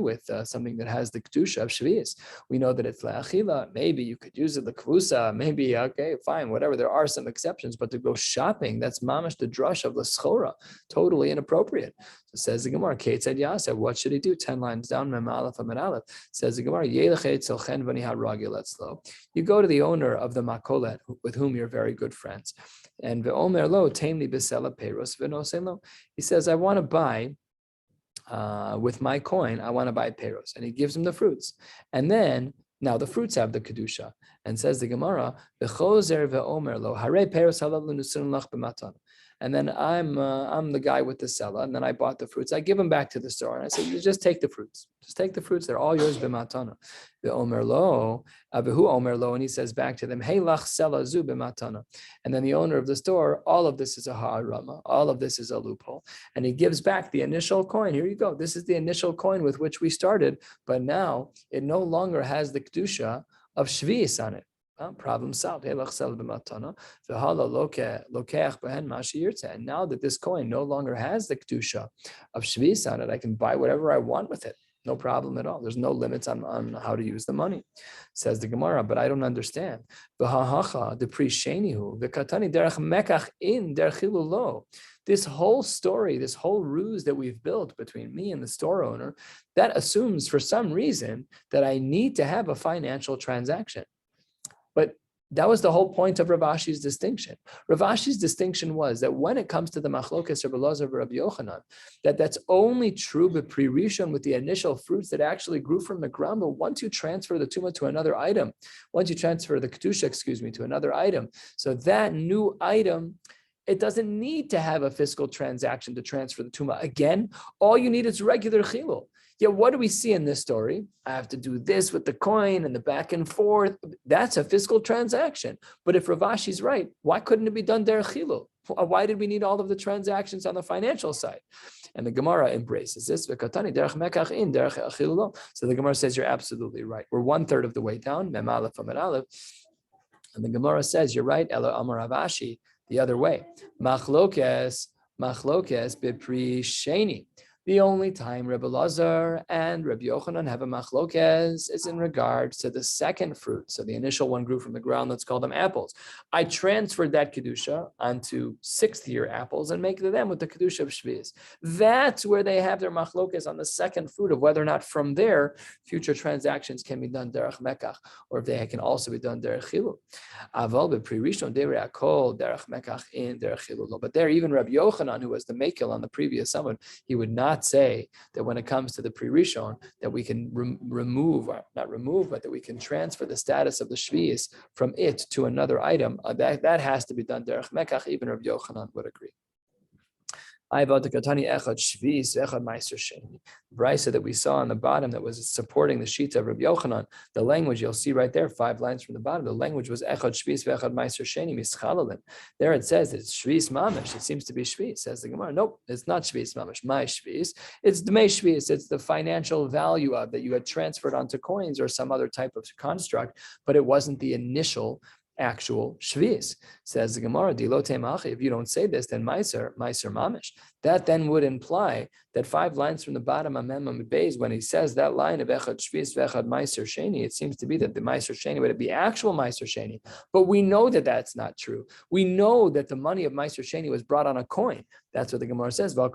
with something that has the kedusha of shvius. We know that it's le'achila. Maybe you could use it lekvusa. Maybe okay, fine, whatever. There are some exceptions, but to go shopping, that's mamash the drush of l'schora, totally inappropriate. So says the Gemara, Kate said Yaseh, what should he do? 10 lines down, Mem Aleph Amid Aleph. Says the Gemara, you go to the owner of the makolet with whom you're very good friends, and ve'omer lo tamli besela peiros v'nosem lo. He says, I want to buy with my coin, I want to buy peiros, and he gives him the fruits, and then now the fruits have the kedusha, and says the Gemara, v'chozer ve'omer lo harei peiros halav l'nusin lach b'matan. And then I'm the guy with the seller, and then I bought the fruits. I give them back to the store, and I said, "You just take the fruits. Just take the fruits. They're all yours b'matana." The omer lo, v'hu omer lo, and he says back to them, "Hey lach sela zu b'matana." And then the owner of the store, all of this is a ha'arama, all of this is a loophole, and he gives back the initial coin. Here you go. This is the initial coin with which we started, but now it no longer has the kedusha of shvius on it. Problem solved. And now that this coin no longer has the kedusha of shvius on it, I can buy whatever I want with it. No problem at all. There's no limits on how to use the money. Says the Gemara, but I don't understand. This whole story, this whole ruse that we've built between me and the store owner, that assumes for some reason that I need to have a financial transaction. But that was the whole point of Rav Ashi's distinction. Rav Ashi's distinction was that when it comes to the machlokes Rabbi Elazar and Rabbi Yochanan, that's only true but pre-rishon with the initial fruits that actually grew from the ground. But once you transfer the tumah to another item, once you transfer the kedusha, to another item, so that new item, it doesn't need to have a fiscal transaction to transfer the tumah. Again, all you need is regular chilul. Yeah, what do we see in this story? I have to do this with the coin and the back and forth. That's a fiscal transaction. But if Rav Ashi's right, why couldn't it be done derech chilul? Why did we need all of the transactions on the financial side? And the Gemara embraces this. So the Gemara says, you're absolutely right. We're 1/3 of the way down. Mem Aleph Amid Aleph. And the Gemara says, you're right. Elo Amar Rav Ashi, the other way. Machlokes b'pri sheni. The only time Rabbi Elazar and Rabbi Yochanan have a machlokes is in regards to the second fruit. So the initial one grew from the ground. Let's call them apples. I transferred that kedusha onto 6th-year apples and make them with the kedusha of shvius. That's where they have their machlokes on the second fruit of whether or not from there future transactions can be done derech mekach, or if they can also be done derech chilul. Aval b'pri-rishon derech akol derech mekach in derech chilul. But there, even Rabbi Yochanan, who was the makil on the previous summit, he would not say that when it comes to the pre-rishon that we can but that we can transfer the status of the shvius from it to another item. That has to be done derech mekach. Even Rabbi Yochanan would agree. Brisa that we saw on the bottom that was supporting the sheet of Rabbi Yochanan, the language you'll see right there, 5 lines from the bottom, the language was echad shvis ve'echad meiser sheni mischalalim. There it says it's shvis mamish. It seems to be shvis. Says the Gemara, nope, it's not shvis mamish. My shvis, it's dmei shvis. It's the financial value of that you had transferred onto coins or some other type of construct, but it wasn't the initial actual shvius. Says the Gemara, if you don't say this, then meiser mamish. That then would imply that 5 lines from the bottom of Mem Amid Beis, when he says that line of echad shvius ve'echad meiser sheni, it seems to be that the meiser sheni would be actual meiser sheni. But we know that that's not true. We know that the money of meiser sheni was brought on a coin. That's what the Gemara says. That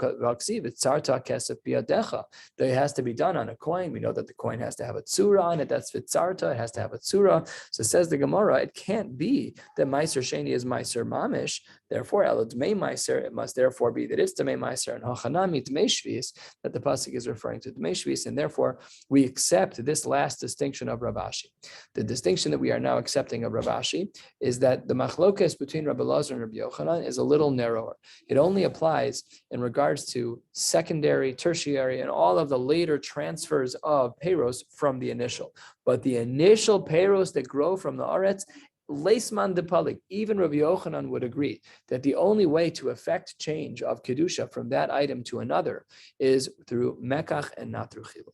it has to be done on a coin. We know that the coin has to have a tzura on it. That's vitzarta. It has to have a tzura. So says the Gemara, it can't be that meiser sheni is meiser mamish. Therefore, elodmei meiser, it must therefore be that it's dmei meiser and hachanami dmei shvius, that the pasuk is referring to dmei shvius, and therefore we accept this last distinction of Rav Ashi. The distinction that we are now accepting of Rav Ashi is that the machlokes between Rabbi Elazar and Rabbi Yochanan is a little narrower. It only applies in regards to secondary, tertiary, and all of the later transfers of peiros from the initial. But the initial peiros that grow from the aretz, Leisman de Palik, even Rabbi Yochanan would agree that the only way to effect change of kedusha from that item to another is through mekach and not through chilul.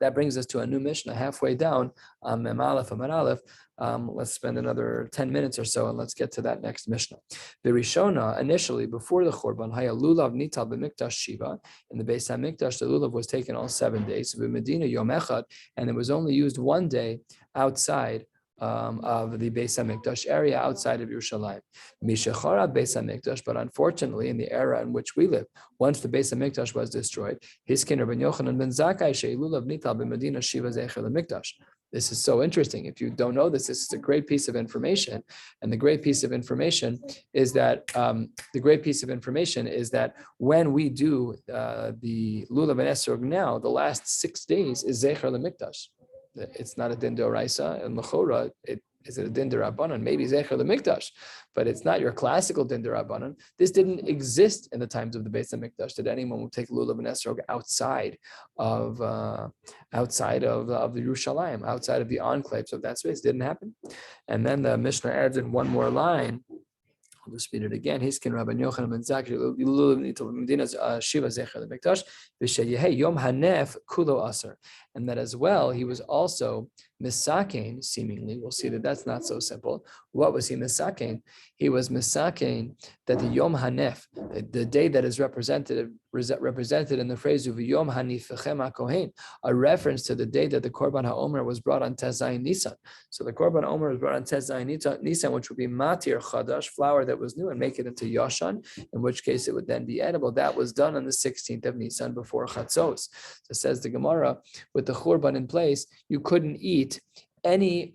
That brings us to a new Mishnah halfway down on Mem Aleph Amid Aleph. Let's spend another 10 minutes or so, and let's get to that next Mishnah. The Rishona, initially, before the Churban, Haya Lulav Nital B'Mikdash Shiva, in the Beis HaMikdash, the Lulav was taken all 7 days, Medina Yom Echad, and it was only used one day outside of the Beis HaMikdash area outside of Yerushalayim. Mishachara Beis HaMikdash, but unfortunately, in the era in which we live, once the Beis HaMikdash was destroyed, Hiskin Rabbi Yochanan ben Zakkai she'ilulav nital b'Medina Shiva zecher leMikdash. This is so interesting. If you don't know this is a great piece of information. And the great piece of information is that when we do the Lulav and Esrog now, the last 6 days is zecher leMikdash. It's not a din d'oraisa, and l'chora, is it a din d'rabbanan? Maybe zecher l'mikdash, but it's not your classical din d'rabbanan. This didn't exist in the times of the Beis HaMikdash. Did anyone take lulav and esrog outside of the Yerushalayim, outside of the enclaves of that space? Didn't happen. And then the Mishnah adds in one more line. I'll just read it again. Hiskin Rabbi Yochanan ben Zakkai Medina's Shiva Zecher LeMikdash v'sheyehei Yom Hanef Kulo Aser, and that as well he was also misakein. Seemingly, we'll see that that's not so simple. What was he misakein? He was misakein that the Yom Hanef, the day that is represented in the phrase of Yom Hanifechem HaKohen, a reference to the day that the Korban HaOmer was brought on Tez Zayin Nisan. So the Korban HaOmer was brought on Tez Zayin Nisan, which would be matir chadash, flour that was new, and make it into yashan, in which case it would then be edible. That was done on the 16th of Nisan before Chatzos. So says the Gemara, with the Churban in place, you couldn't eat any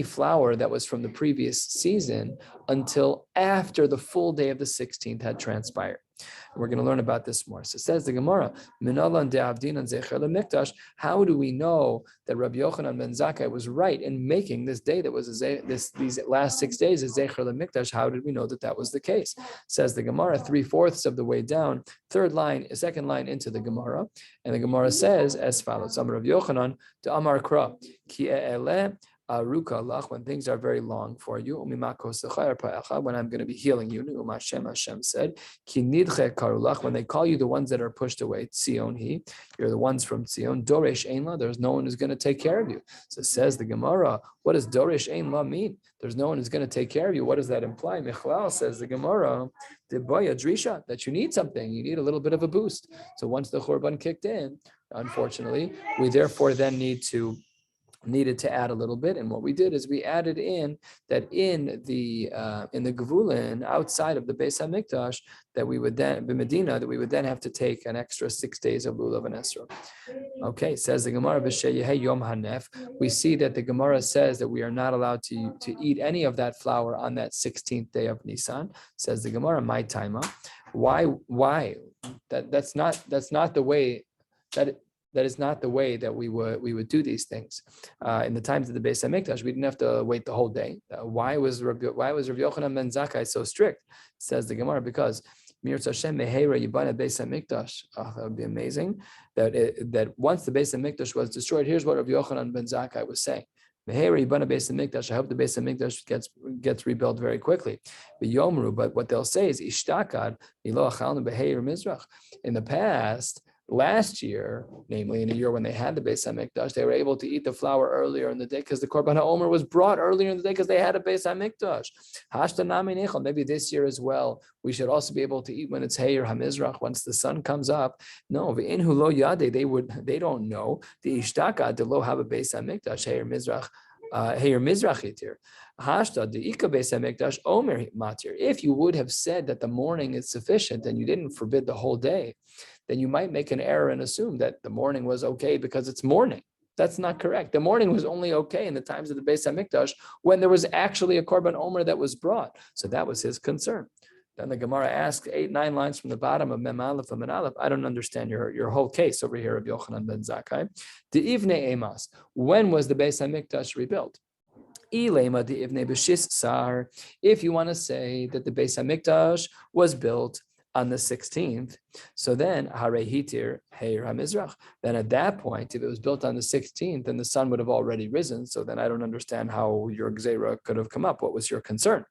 flour that was from the previous season until after the full day of the 16th had transpired. And we're going to learn about this more. So it says the Gemara, how do we know that Rabbi Yochanan ben Zakkai was right in making this day that was these last 6 days as Zecher LeMikdash? How did we know that was the case? Says the Gemara, 3/4 of the way down, second line into the Gemara, and the Gemara says as follows: Amar Rabbi Yochanan to Amar Kra, ki e'eleh when things are very long for you, when I'm going to be healing you, Hashem said, when they call you the ones that are pushed away, Tzion you're the ones from Tzion, Doresh Ein La, there's no one who's going to take care of you. So says the Gemara, what does Doresh Ein La mean? There's no one who's going to take care of you. What does that imply? Michlal, says the Gemara, Drisha, that you need something, you need a little bit of a boost. So once the Churban kicked in, unfortunately, we therefore then needed to add a little bit, and what we did is we added in that in the Gevulin outside of the Beis HaMikdash that we would then Medina that we would then have to take an extra 6 days of lulav and esrog. Okay, says the Gemara b'sheyehei Yom Hanef. We see that the Gemara says that we are not allowed to eat any of that flour on that 16th day of Nisan. Says the Gemara, my taima. Why? That's not the way that is not the way that we would do these things. In the times of the Beis HaMikdash, we didn't have to wait the whole day. Why was Rabbi Yochanan ben Zakkai so strict? Says the Gemara, because Mirz Hashem Meheira Yibana Beis HaMikdash. That would be amazing. That once the Beis HaMikdash was destroyed, here's what Rabbi Yochanan ben Zakkai was saying. Meheira Yibana Beis HaMikdash. I hope the Beis HaMikdash gets rebuilt very quickly. But what they'll say is Ishtakad Milo Achalnu Beheir Mizrach. In the past, last year, namely in a year when they had the Beis HaMikdash, they were able to eat the flour earlier in the day because the Korban HaOmer was brought earlier in the day because they had a Beis HaMikdash. Maybe this year as well, we should also be able to eat when it's Heir HaMizrach, once the sun comes up. No, they don't know. The Ishtaka, they lo have a Beis HaMikdash, Heir Mizrach. If you would have said that the morning is sufficient and you didn't forbid the whole day, then you might make an error and assume that the morning was okay because it's morning. That's not correct. The morning was only okay in the times of the Beis HaMikdash when there was actually a Korban Omer that was brought. So that was his concern. Then the Gemara asks 8-9 lines from the bottom of Mem Aleph and Men Aleph. I don't understand your whole case over here of Yochanan ben Zakkai. The Ivnei Emas. When was the Beis HaMikdash rebuilt? If you want to say that the Beis HaMikdash was built on the 16th, so then Harei Hitir Heir HaMizrach. Then at that point, if it was built on the 16th, then the sun would have already risen. So then I don't understand how your Gzeira could have come up. What was your concern?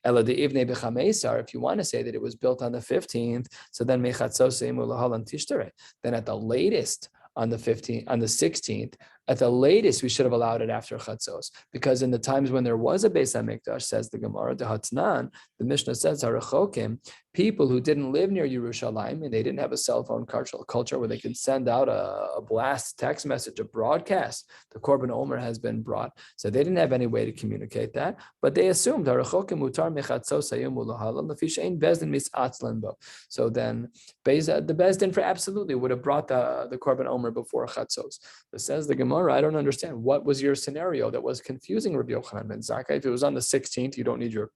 Ela de Ivnei B'Chameisar. If you want to say that it was built on the 15th, so then Mechatzosei Mulahalan Tishtare. Then at the latest, on the 16th, At the latest, we should have allowed it after Chatzos, because in the times when there was a Beis HaMikdash, says the Gemara, the Hatznan, the Mishnah says, Harachokim, people who didn't live near Yerushalayim and they didn't have a cell phone culture where they could send out a blast text message, a broadcast. The Korban Omer has been brought. So they didn't have any way to communicate that, but they assumed Harachokim mutar mechatzos hayom ulahalam lefishein bezdin misatzlan bo. So then the bezdin for absolutely would have brought the Korban Omer before Chatzos. It says the Gemara, I don't understand. What was your scenario that was confusing Rabbi Yochanan ben Zakkai? If it was on the 16th, you don't need your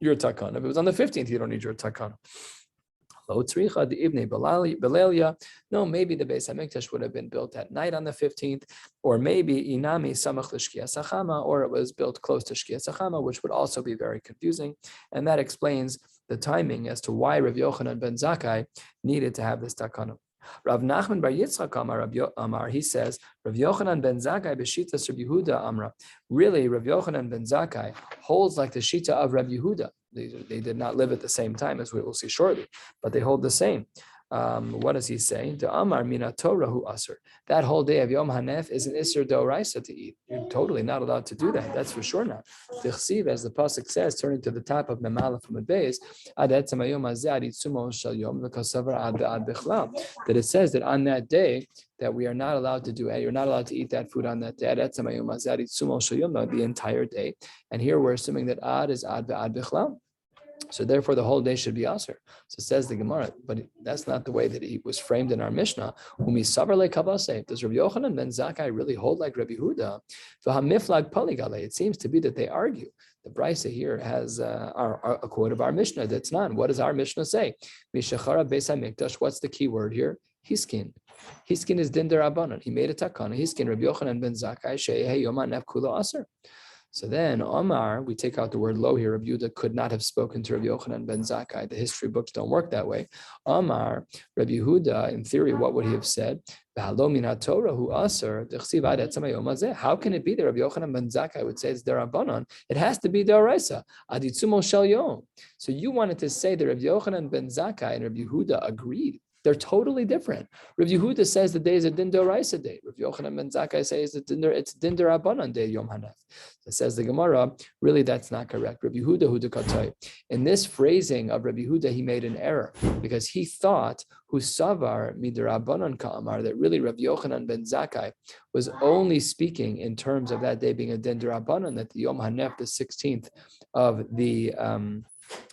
takana. If it was on the 15th, you don't need your takana. No, maybe the Beis HaMikdash would have been built at night on the 15th, or maybe inami samach l'shkias hachama, or it was built close to shkias hachama, which would also be very confusing. And that explains the timing as to why Rabbi Yochanan ben Zakkai needed to have this takana. Rav Nachman bar Yitzchak Amar, he says, Rav Yochanan ben Zakkai b'shita Rabbi Yehuda Amra. Really, Rav Yochanan ben Zakkai holds like the shita of Rabbi Yehuda. They did not live at the same time, as we will see shortly, but they hold the same. What does he say? The Amar mina Torah hu aser. That whole day of Yom Hanef is an Isser D'Oraisa to eat. You're totally not allowed to do that. That's for sure not. Tichsiv, as the pasuk says, turning to the top of Memala from the base, that it says that on that day that we are not allowed to do it. You're not allowed to eat that food on that day. The entire day. And here we're assuming that ad is ad ve'ad bichlal. So therefore, the whole day should be aser. So says the Gemara, but that's not the way that it was framed in our Mishnah. Does Rabbi Yochanan ben Zakkai really hold like Rabbi Huda? It seems to be that they argue. The Brisa here has a quote of our Mishnah. That's not. What does our Mishnah say? What's the key word here? Hiskin. Hiskin is din derabanan. He made a takana. Hiskin Rabbi Yochanan ben Zakkai she'eh yom hanef kulo aser. So then, Omar, we take out the word lo here. Rabbi Yehuda could not have spoken to Rabbi Yochanan ben Zakkai. The history books don't work that way. Omar, Rabbi Yehuda, in theory, what would he have said? How can it be that Rabbi Yochanan ben Zakkai would say it's derabanan? It has to be deraisa. Aditzumo shel yom. So you wanted to say that Rabbi Yochanan ben Zakkai and Rabbi Yehuda agreed. They're totally different. Rav Yehuda says the day is a din d'oraisa day. Rav Yochanan ben Zakkai says it's din d'Rabbanan day, Yom Hanef. So says the Gemara, really that's not correct. Rav Yehuda hu dekatay. In this phrasing of Rav Yehuda, he made an error because he thought hu savar midrabbanan ka'amar, that really Rav Yochanan ben Zakkai was only speaking in terms of that day being a din d'Rabbanan, that the Yom Hanef, the 16th of the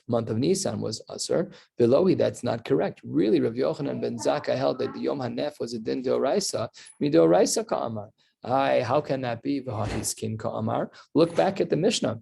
month of Nisan was Asr. Belohi, that's not correct. Really, Rav Yochanan ben Zakkai held that the Yom Hanef was a din d'oraisa, midoraisa ka'amar. How can that be? V'hahiskin ka'amar. Look back at the Mishnah.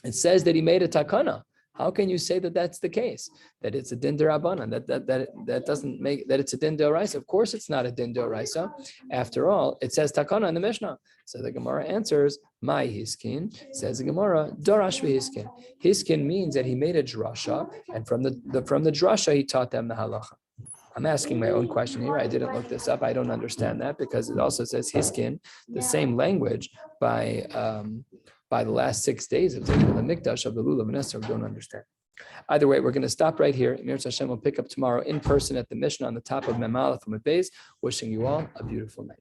It says that he made a takana. How can you say that that's the case? That it's a din d'Rabbanan? That doesn't make that it's a din d'oraisa. Of course, it's not a din d'oraisa. After all, it says takana in the Mishnah. So the Gemara answers, "My hiskin." Says the Gemara, "Dorash v'hiskin." Hiskin means that he made a drasha, and from the drasha he taught them the halacha. I'm asking my own question here. I didn't look this up. I don't understand that because it also says hiskin, the same language by the last 6 days of taking the mikdash of the lulav and Esther. Don't understand. Either way, we're going to stop right here. Mir Hashem will pick up tomorrow in person at the Mishnah on the top of Mem Aleph from Beis. Wishing you all a beautiful night.